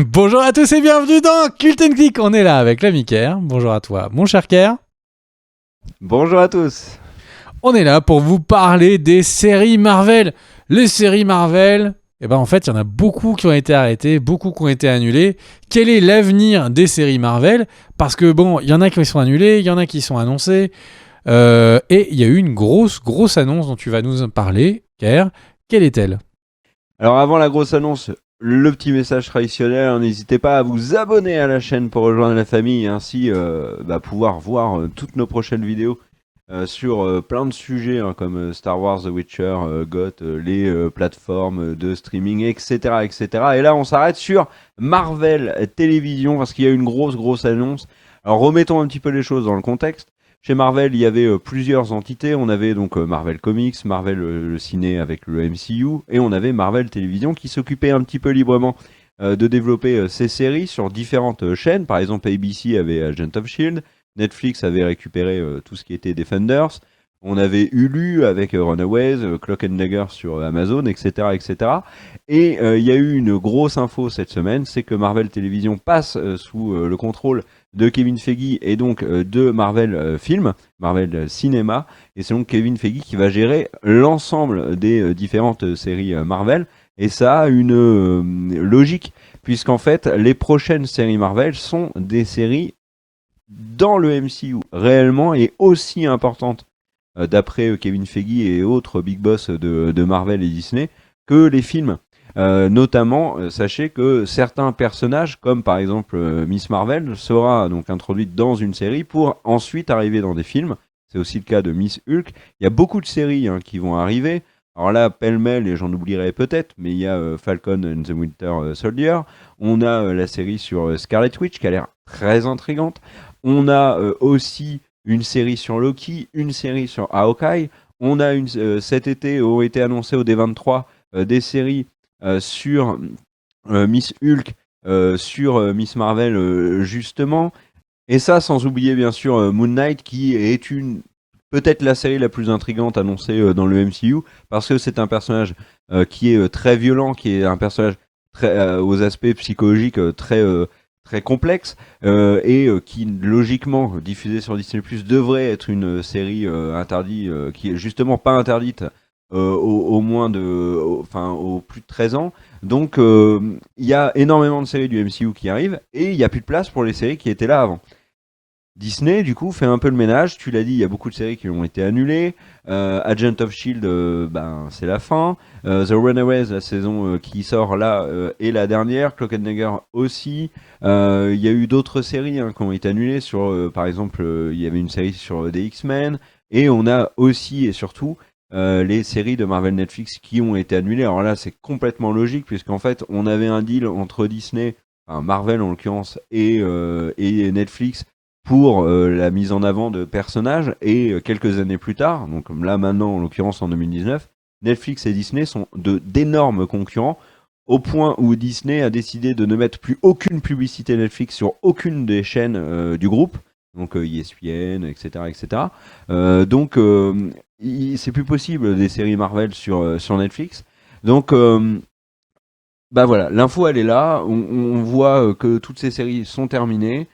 Bonjour à tous et bienvenue dans Cult and Click. On est là avec l'ami Ker. Bonjour à toi, mon cher Ker. Bonjour à tous. On est là pour vous parler des séries Marvel. Les séries Marvel, en fait, il y en a beaucoup qui ont été arrêtées, beaucoup qui ont été annulées. Quel est l'avenir des séries Marvel? Parce que bon, il y en a qui sont annulées, il y en a qui sont annoncées. Et il y a eu une grosse annonce dont tu vas nous parler, Ker. Quelle est-elle? Alors avant la grosse annonce, le petit message traditionnel, n'hésitez pas à vous abonner à la chaîne pour rejoindre la famille et ainsi pouvoir voir toutes nos prochaines vidéos sur plein de sujets comme Star Wars, The Witcher, GOT, les plateformes de streaming, etc., etc. Et là on s'arrête sur Marvel Télévision parce qu'il y a une grosse annonce. Alors remettons un petit peu les choses dans le contexte. Chez Marvel, il y avait plusieurs entités. On avait donc Marvel Comics, Marvel le ciné avec le MCU, et on avait Marvel Télévision qui s'occupait un petit peu librement de développer ses séries sur différentes chaînes. Par exemple, ABC avait Agent of Shield, Netflix avait récupéré tout ce qui était Defenders. On avait Hulu avec Runaways, Cloak and Dagger sur Amazon, etc., etc. Et il y a eu une grosse info cette semaine, c'est que Marvel Télévision passe sous le contrôle de Kevin Feige et donc de Marvel Film, Marvel Cinéma. Et c'est donc Kevin Feige qui va gérer l'ensemble des différentes séries Marvel. Et ça a une logique, puisqu'en fait, les prochaines séries Marvel sont des séries dans le MCU, réellement et aussi importantes, d'après Kevin Feige et autres big boss de Marvel et Disney, que les films. Notamment, sachez que certains personnages, comme par exemple Miss Marvel, sera donc introduite dans une série pour ensuite arriver dans des films. C'est aussi le cas de Miss Hulk. Il y a beaucoup de séries qui vont arriver. Alors là, pêle-mêle, et j'en oublierai peut-être, mais il y a Falcon and the Winter Soldier. On a la série sur Scarlet Witch qui a l'air très intrigante. On a aussi une série sur Loki, une série sur Hawkeye. On a cet été ont été annoncées au D23 des séries sur Miss Hulk, sur Miss Marvel justement. Et ça sans oublier bien sûr Moon Knight qui est peut-être la série la plus intrigante annoncée dans le MCU parce que c'est un personnage qui est très violent, qui est un personnage aux aspects psychologiques très complexe et qui logiquement diffusé sur Disney+ devrait être une série interdite qui est justement pas interdite au moins au plus de 13 ans. Donc il y a énormément de séries du MCU qui arrivent et il n'y a plus de place pour les séries qui étaient là avant. Disney, du coup, fait un peu le ménage. Tu l'as dit, il y a beaucoup de séries qui ont été annulées. Agent of Shield, c'est la fin. The Runaways, la saison qui sort là, est la dernière. Cloak and Dagger aussi. Il y a eu d'autres séries qui ont été annulées. Par exemple, il y avait une série sur des X-Men. Et on a aussi et surtout les séries de Marvel Netflix qui ont été annulées. Alors là, c'est complètement logique, puisqu'en fait, on avait un deal entre Disney, enfin Marvel en l'occurrence, et Netflix pour la mise en avant de personnages et quelques années plus tard, donc là maintenant en l'occurrence en 2019, Netflix et Disney sont d'énormes concurrents au point où Disney a décidé de ne mettre plus aucune publicité Netflix sur aucune des chaînes du groupe, donc ESPN, etc. etc. Donc c'est plus possible des séries Marvel sur Netflix. Donc voilà, l'info elle est là, on voit que toutes ces séries sont terminées.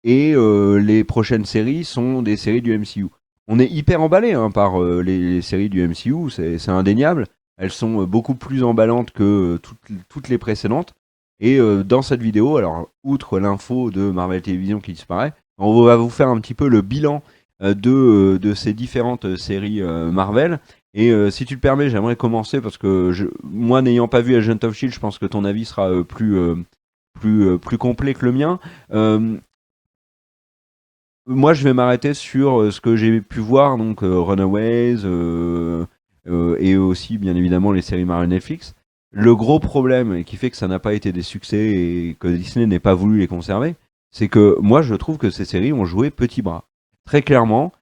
Et les prochaines séries sont des séries du MCU. On est hyper emballé par les séries du MCU, c'est indéniable. Elles sont beaucoup plus emballantes que toutes les précédentes. Et dans cette vidéo, alors outre l'info de Marvel Television qui disparaît, on va vous faire un petit peu le bilan de ces différentes séries Marvel. Et si tu le permets, j'aimerais commencer parce que moi, n'ayant pas vu Agent of Shield, je pense que ton avis sera plus complet que le mien. Moi, je vais m'arrêter sur ce que j'ai pu voir, donc Runaways, et aussi, bien évidemment, les séries Marvel Netflix. Le gros problème, et qui fait que ça n'a pas été des succès et que Disney n'ait pas voulu les conserver, c'est que moi, je trouve que ces séries ont joué petit bras. Très clairement,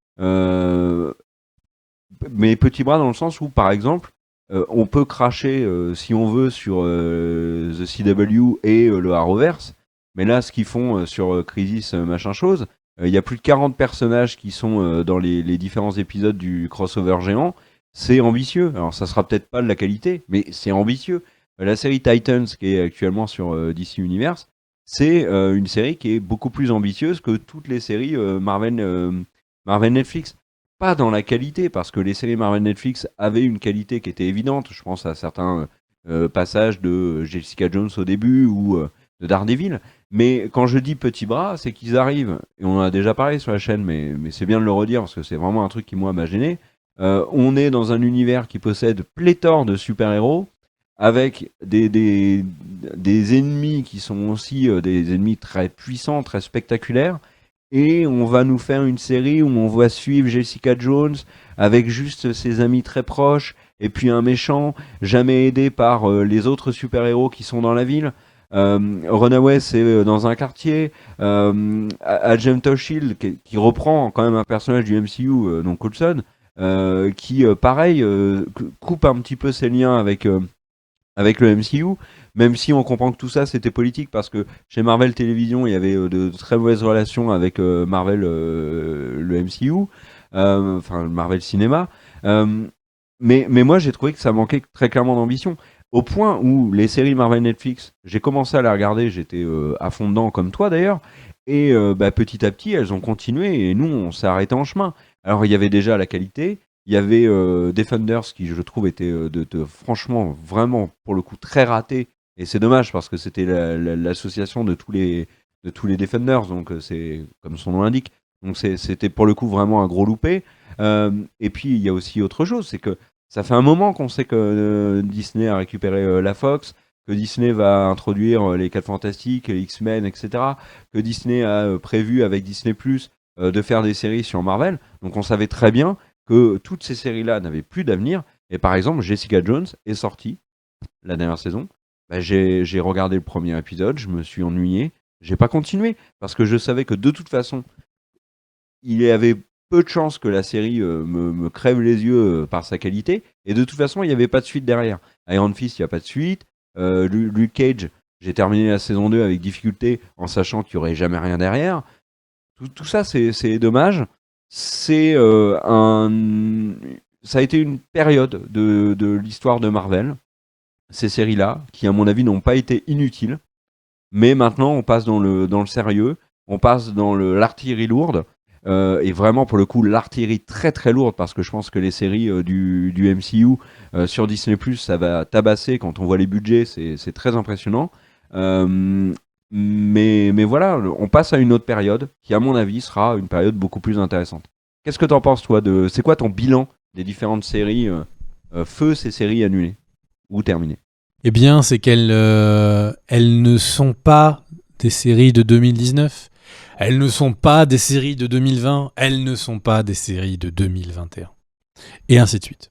mais petit bras dans le sens où, par exemple, on peut cracher, si on veut, sur The CW et le Arrowverse, mais là, ce qu'ils font sur Crisis, machin chose, il y a plus de 40 personnages qui sont dans les différents épisodes du crossover géant. C'est ambitieux. Alors, ça sera peut-être pas de la qualité, mais c'est ambitieux. la série Titans, qui est actuellement sur DC Universe, c'est une série qui est beaucoup plus ambitieuse que toutes les séries Marvel Netflix. Pas dans la qualité, parce que les séries Marvel Netflix avaient une qualité qui était évidente. Je pense à certains passages de Jessica Jones au début ou de Daredevil. Mais quand je dis petit bras, c'est qu'ils arrivent, et on en a déjà parlé sur la chaîne, mais c'est bien de le redire parce que c'est vraiment un truc qui, moi, m'a gêné. On est dans un univers qui possède pléthore de super-héros, avec des ennemis qui sont aussi des ennemis très puissants, très spectaculaires. Et on va nous faire une série où on va suivre Jessica Jones avec juste ses amis très proches, et puis un méchant, jamais aidé par les autres super-héros qui sont dans la ville. Runaway, c'est dans un quartier. Agent of Shield, qui reprend quand même un personnage du MCU, donc Coulson, qui, pareil, coupe un petit peu ses liens avec le MCU, même si on comprend que tout ça c'était politique, parce que chez Marvel Télévision il y avait de très mauvaises relations avec Marvel, le MCU, enfin Marvel Cinéma. Mais moi j'ai trouvé que ça manquait très clairement d'ambition. Au point où les séries Marvel Netflix, j'ai commencé à les regarder, j'étais à fond dedans comme toi d'ailleurs, et petit à petit elles ont continué et nous on s'est arrêté en chemin. Alors il y avait déjà la qualité, il y avait Defenders qui, je trouve, était franchement, vraiment, pour le coup, très raté. Et c'est dommage parce que c'était l'association de tous les Defenders, donc c'est comme son nom l'indique. Donc c'était pour le coup vraiment un gros loupé. Et puis il y a aussi autre chose, c'est que ça fait un moment qu'on sait que Disney a récupéré la Fox, que Disney va introduire les 4 Fantastiques, les X-Men, etc. Que Disney a prévu avec Disney Plus de faire des séries sur Marvel. Donc on savait très bien que toutes ces séries-là n'avaient plus d'avenir. Et par exemple, Jessica Jones est sortie la dernière saison. J'ai regardé le premier épisode, je me suis ennuyé. J'ai pas continué parce que je savais que de toute façon, il y avait peu de chances que la série me crève les yeux par sa qualité. Et de toute façon, il n'y avait pas de suite derrière. Iron Fist, il n'y a pas de suite. Luke Cage, j'ai terminé la saison 2 avec difficulté en sachant qu'il n'y aurait jamais rien derrière. Tout ça, c'est dommage. C'est ça a été une période de l'histoire de Marvel, ces séries-là, qui à mon avis n'ont pas été inutiles, mais maintenant on passe dans le sérieux, on passe dans l'artillerie lourde, et vraiment pour le coup l'artillerie très très lourde, parce que je pense que les séries du MCU sur Disney+, ça va tabasser. Quand on voit les budgets, c'est très impressionnant. Mais voilà, on passe à une autre période qui, à mon avis, sera une période beaucoup plus intéressante. Qu'est-ce que t'en penses, toi, c'est quoi ton bilan des différentes séries feu ces séries annulées ou terminées? Eh bien, c'est qu'elles elles ne sont pas des séries de 2019, elles ne sont pas des séries de 2020, elles ne sont pas des séries de 2021. Et ainsi de suite.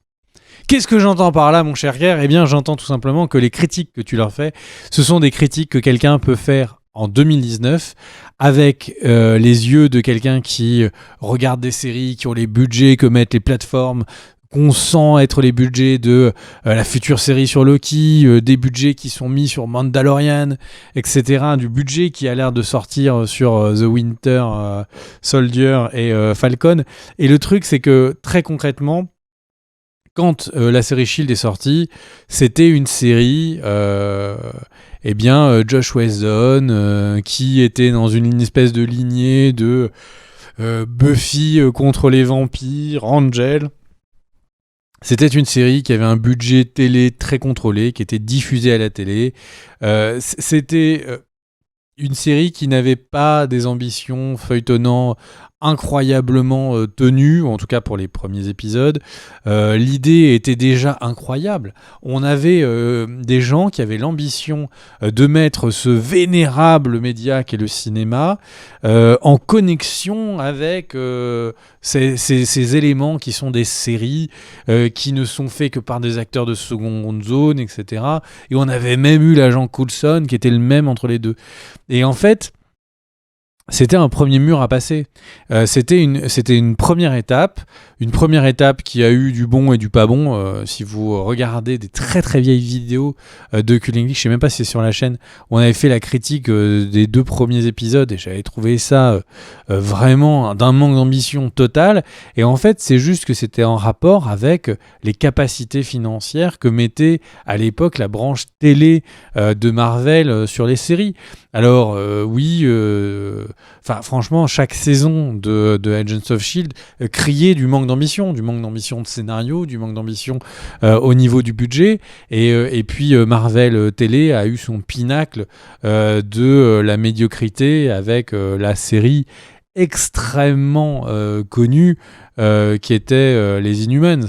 Qu'est-ce que j'entends par là, mon cher Guerre ? Eh bien, j'entends tout simplement que les critiques que tu leur fais, ce sont des critiques que quelqu'un peut faire en 2019 avec les yeux de quelqu'un qui regarde des séries, qui ont les budgets que mettent les plateformes, qu'on sent être les budgets de la future série sur Loki, des budgets qui sont mis sur Mandalorian, etc. Du budget qui a l'air de sortir sur The Winter Soldier et Falcon. Et le truc, c'est que très concrètement, quand la série Shield est sortie, c'était une série, Josh Whedon, qui était dans une espèce de lignée de Buffy contre les vampires, Angel. C'était une série qui avait un budget télé très contrôlé, qui était diffusée à la télé. C'était une série qui n'avait pas des ambitions feuilletonnantes incroyablement tenues, ou en tout cas pour les premiers épisodes. L'idée était déjà incroyable. On avait des gens qui avaient l'ambition de mettre ce vénérable média qu'est le cinéma en connexion avec ces éléments qui sont des séries qui ne sont faits que par des acteurs de seconde zone, etc. Et on avait même eu l'agent Coulson qui était le même entre les deux. Et en fait, c'était un premier mur à passer. C'était une première étape qui a eu du bon et du pas bon. Si vous regardez des très très vieilles vidéos de Culling League, je sais même pas si c'est sur la chaîne, où on avait fait la critique des 2 premiers épisodes, et j'avais trouvé ça vraiment d'un manque d'ambition total. Et en fait, c'est juste que c'était en rapport avec les capacités financières que mettait à l'époque la branche télé de Marvel sur les séries. Alors oui, franchement, chaque saison de Agents of Shield criait du manque d'ambition de scénario, du manque d'ambition au niveau du budget. Et puis Marvel Télé a eu son pinacle de la médiocrité avec la série extrêmement connue qui était Les Inhumans.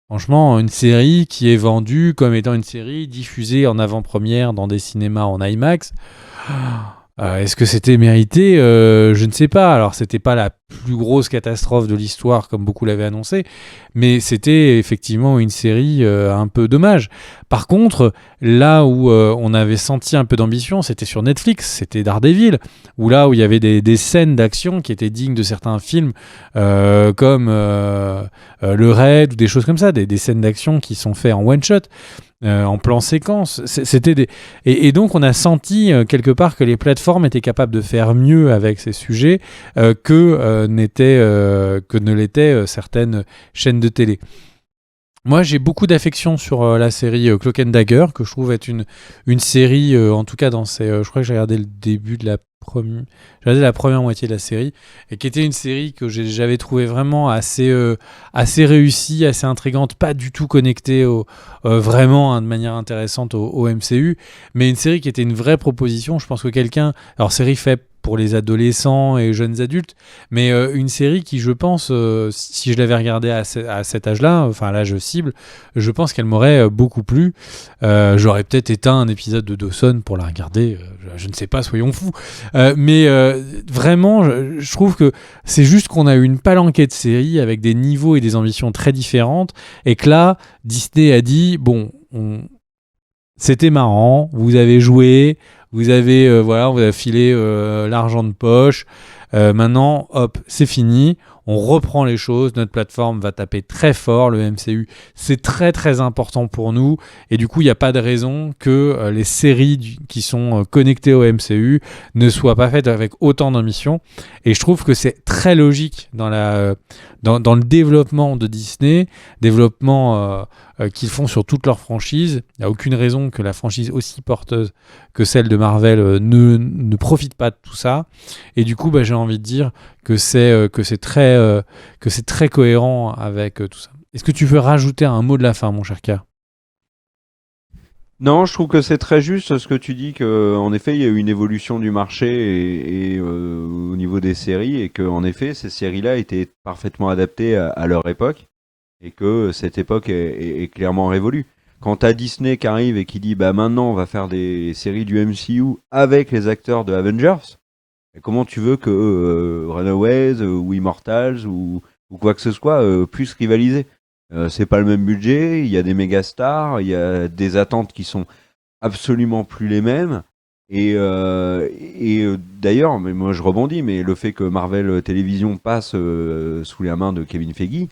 Franchement, une série qui est vendue comme étant une série diffusée en avant-première dans des cinémas en IMAX. Est-ce que c'était mérité? Je ne sais pas. Alors, c'était pas la plus grosse catastrophe de l'histoire, comme beaucoup l'avaient annoncé, mais c'était effectivement une série un peu dommage. Par contre, là où on avait senti un peu d'ambition, c'était sur Netflix, c'était Daredevil, où là où il y avait des scènes d'action qui étaient dignes de certains films, comme Le Raid ou des choses comme ça, des scènes d'action qui sont faites en one-shot. En plan séquence. Et donc on a senti quelque part que les plateformes étaient capables de faire mieux avec ces sujets que ne l'étaient certaines chaînes de télé. Moi, j'ai beaucoup d'affection sur la série Cloak and Dagger, que je trouve être une série, en tout cas dans je crois que j'ai regardé le début de j'ai regardé la première moitié de la série, et qui était une série que j'avais trouvé vraiment assez réussie, assez intrigante, pas du tout connectée vraiment de manière intéressante au MCU, mais une série qui était une vraie proposition. Je pense que alors série faite pour les adolescents et jeunes adultes, mais une série qui, je pense, si je l'avais regardée à cet âge-là, enfin à l'âge cible, je pense qu'elle m'aurait beaucoup plu. J'aurais peut-être éteint un épisode de Dawson pour la regarder, je ne sais pas, soyons fous. Mais vraiment, je trouve que c'est juste qu'on a eu une palanquée de séries avec des niveaux et des ambitions très différentes, et que là, Disney a dit, bon, c'était marrant, vous avez joué, vous avez on vous a filé l'argent de poche. Maintenant, hop, c'est fini. On reprend les choses. Notre plateforme va taper très fort. Le MCU, c'est très très important pour nous. Et du coup, il n'y a pas de raison que les séries qui sont connectées au MCU ne soient pas faites avec autant d'ambition. Et je trouve que c'est très logique dans le développement de Disney, développement qu'ils font sur toutes leurs franchises. Il n'y a aucune raison que la franchise aussi porteuse que celle de Marvel ne profite pas de tout ça. Et du coup, j'ai envie de dire que c'est très cohérent avec tout ça. Est-ce que tu veux rajouter un mot de la fin, mon cher K? Non, je trouve que c'est très juste ce que tu dis, qu'en effet, il y a eu une évolution du marché et au niveau des séries, et qu'en effet, ces séries-là étaient parfaitement adaptées à leur époque, et que cette époque est clairement révolue. Quand t'as Disney qui arrive et qui dit bah maintenant on va faire des séries du MCU avec les acteurs de Avengers, et comment tu veux que Runaways ou Immortals ou quoi que ce soit puissent rivaliser? C'est pas le même budget, il y a des méga stars, il y a des attentes qui sont absolument plus les mêmes. Et d'ailleurs, mais moi je rebondis, mais le fait que Marvel Télévision passe sous la main de Kevin Feige,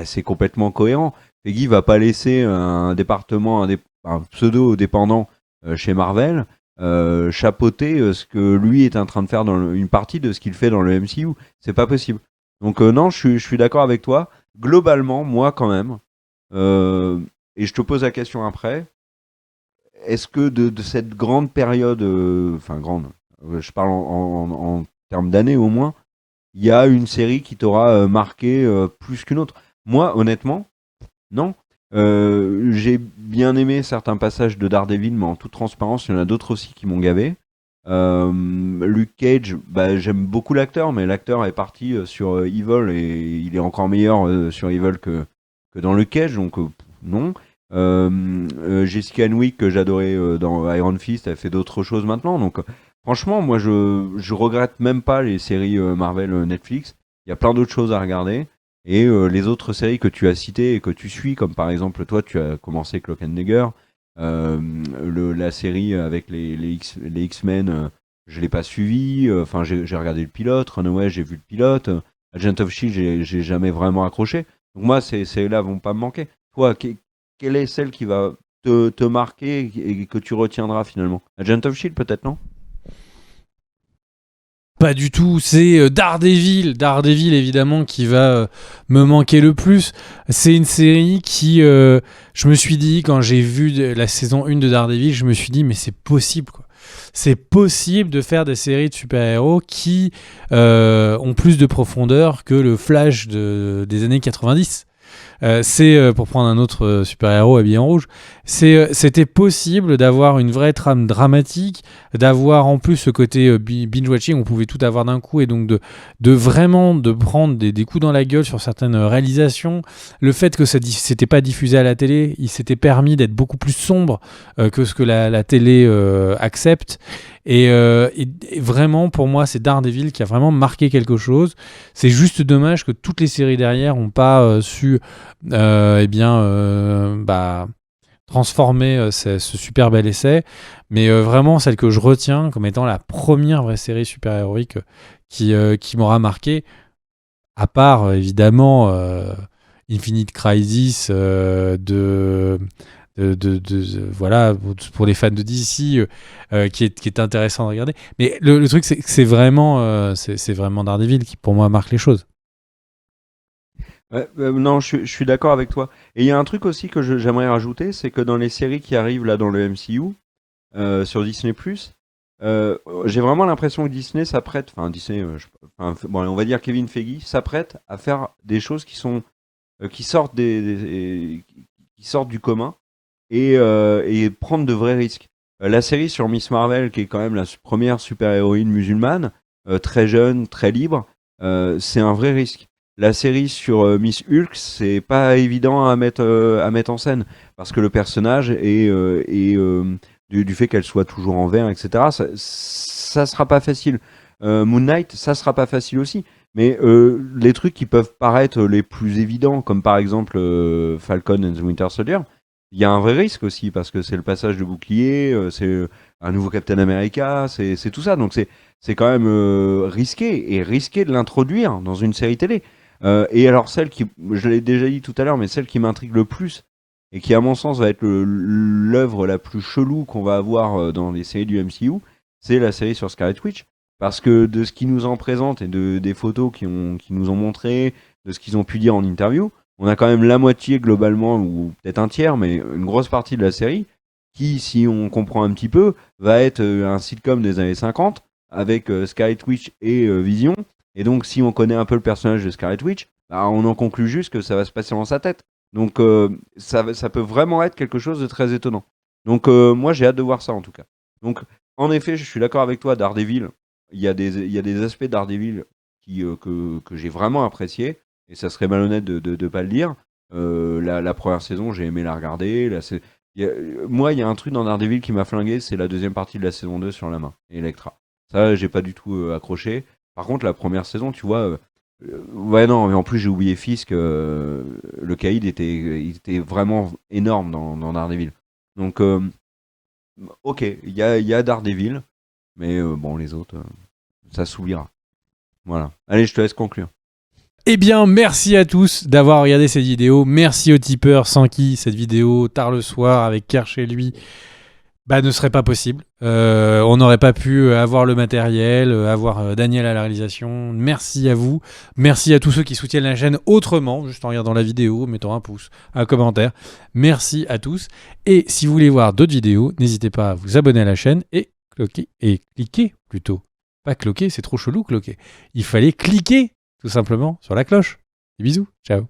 c'est complètement cohérent. Feige va pas laisser un département, un pseudo-dépendant chez Marvel chapeauter ce que lui est en train de faire dans une partie de ce qu'il fait dans le MCU. C'est pas possible. Donc non, je suis d'accord avec toi. Globalement, moi quand même, et je te pose la question après, est-ce que de cette grande période, enfin grande, je parle en termes d'années au moins, il y a une série qui t'aura marqué plus qu'une autre? Moi, honnêtement, non. J'ai bien aimé certains passages de Daredevil, mais en toute transparence, il y en a d'autres aussi qui m'ont gavé. Luke Cage, j'aime beaucoup l'acteur, mais l'acteur est parti sur Evil et il est encore meilleur sur Evil que dans Luke Cage, donc non. Jessica Henwick, que j'adorais dans Iron Fist, elle fait d'autres choses maintenant, donc franchement, moi je regrette même pas les séries Marvel Netflix. Il y a plein d'autres choses à regarder. Et les autres séries que tu as citées et que tu suis, comme par exemple toi, tu as commencé Cloak and Dagger, la série avec les X-Men je l'ai pas suivi. Enfin, j'ai regardé le pilote. Runaway, j'ai vu le pilote. Agent of Shield, j'ai jamais vraiment accroché. Donc moi, ces là vont pas me manquer. Toi, quelle est celle qui va te marquer et que tu retiendras finalement? Agent of Shield, peut-être, non? Pas du tout, c'est Daredevil. Daredevil, évidemment, qui va me manquer le plus. C'est une série qui, je me suis dit, quand j'ai vu la saison 1 de Daredevil, je me suis dit, mais c'est possible, quoi. C'est possible de faire des séries de super-héros qui ont plus de profondeur que le Flash des années 90. C'est, pour prendre un autre super-héros habillé en rouge, c'était possible d'avoir une vraie trame dramatique, d'avoir en plus ce côté binge-watching, on pouvait tout avoir d'un coup, et donc de vraiment de prendre des coups dans la gueule sur certaines réalisations. Le fait que ça s'était pas diffusé à la télé, il s'était permis d'être beaucoup plus sombre que ce que la télé accepte. Et vraiment, pour moi, c'est Daredevil qui a vraiment marqué quelque chose. C'est juste dommage que toutes les séries derrière n'ont pas su transformer ce super bel essai. Mais vraiment, celle que je retiens comme étant la première vraie série super-héroïque qui m'aura marqué, à part évidemment Infinite Crisis voilà, pour les fans de DC, qui est intéressant à regarder. Mais le truc, c'est que c'est vraiment Daredevil qui, pour moi, marque les choses. Ouais, non, je suis d'accord avec toi. Et il y a un truc aussi que j'aimerais rajouter, c'est que dans les séries qui arrivent là dans le MCU, sur Disney+, j'ai vraiment l'impression que Disney s'apprête, enfin Disney, bon, on va dire Kevin Feige s'apprête à faire des choses qui sont qui sortent qui sortent du commun et prendre de vrais risques. La série sur Miss Marvel, qui est quand même la première super-héroïne musulmane, très jeune, très libre, c'est un vrai risque. La série sur Miss Hulk, c'est pas évident à mettre en scène parce que le personnage du fait qu'elle soit toujours en vert, etc. Ça sera pas facile. Moon Knight, ça sera pas facile aussi. Mais les trucs qui peuvent paraître les plus évidents, comme par exemple Falcon and the Winter Soldier, il y a un vrai risque aussi parce que c'est le passage de bouclier, c'est un nouveau Captain America, c'est tout ça. Donc c'est quand même risqué de l'introduire dans une série télé. Et alors celle qui, je l'ai déjà dit tout à l'heure, mais celle qui m'intrigue le plus et qui à mon sens va être l'œuvre la plus chelou qu'on va avoir dans les séries du MCU, c'est la série sur Scarlet Witch. Parce que de ce qu'ils nous en présentent et des photos qu'ils nous ont montrées, de ce qu'ils ont pu dire en interview, on a quand même la moitié globalement, ou peut-être un tiers, mais une grosse partie de la série, qui, si on comprend un petit peu, va être un sitcom des années 50, avec Scarlet Witch et Vision. Et donc, si on connaît un peu le personnage de Scarlet Witch, bah, on en conclut juste que ça va se passer dans sa tête. Donc, ça peut vraiment être quelque chose de très étonnant. Donc, moi, j'ai hâte de voir ça, en tout cas. Donc, en effet, je suis d'accord avec toi, Daredevil. Il y a des aspects de Daredevil que j'ai vraiment appréciés. Et ça serait malhonnête de pas le dire. La première saison, j'ai aimé la regarder. Moi, il y a un truc dans Daredevil qui m'a flingué, c'est la deuxième partie de la saison 2 sur la main, Elektra. Ça, j'ai pas du tout accroché. Par contre, la première saison, tu vois, ouais, non, mais en plus, j'ai oublié Fisk. Le caïd il était vraiment énorme dans Daredevil. Donc, ok, il y a Daredevil, mais bon, les autres, ça s'oubliera. Voilà. Allez, je te laisse conclure. Eh bien, merci à tous d'avoir regardé cette vidéo. Merci aux tipeurs sans qui cette vidéo, tard le soir, avec Kerr chez lui, ne serait pas possible. On n'aurait pas pu avoir le matériel, avoir Daniel à la réalisation. Merci à vous. Merci à tous ceux qui soutiennent la chaîne autrement, juste en regardant la vidéo, mettant un pouce, un commentaire. Merci à tous. Et si vous voulez voir d'autres vidéos, n'hésitez pas à vous abonner à la chaîne et cliquer plutôt. Pas cloquer, c'est trop chelou cloquer. Il fallait cliquer tout simplement sur la cloche. Des bisous, ciao.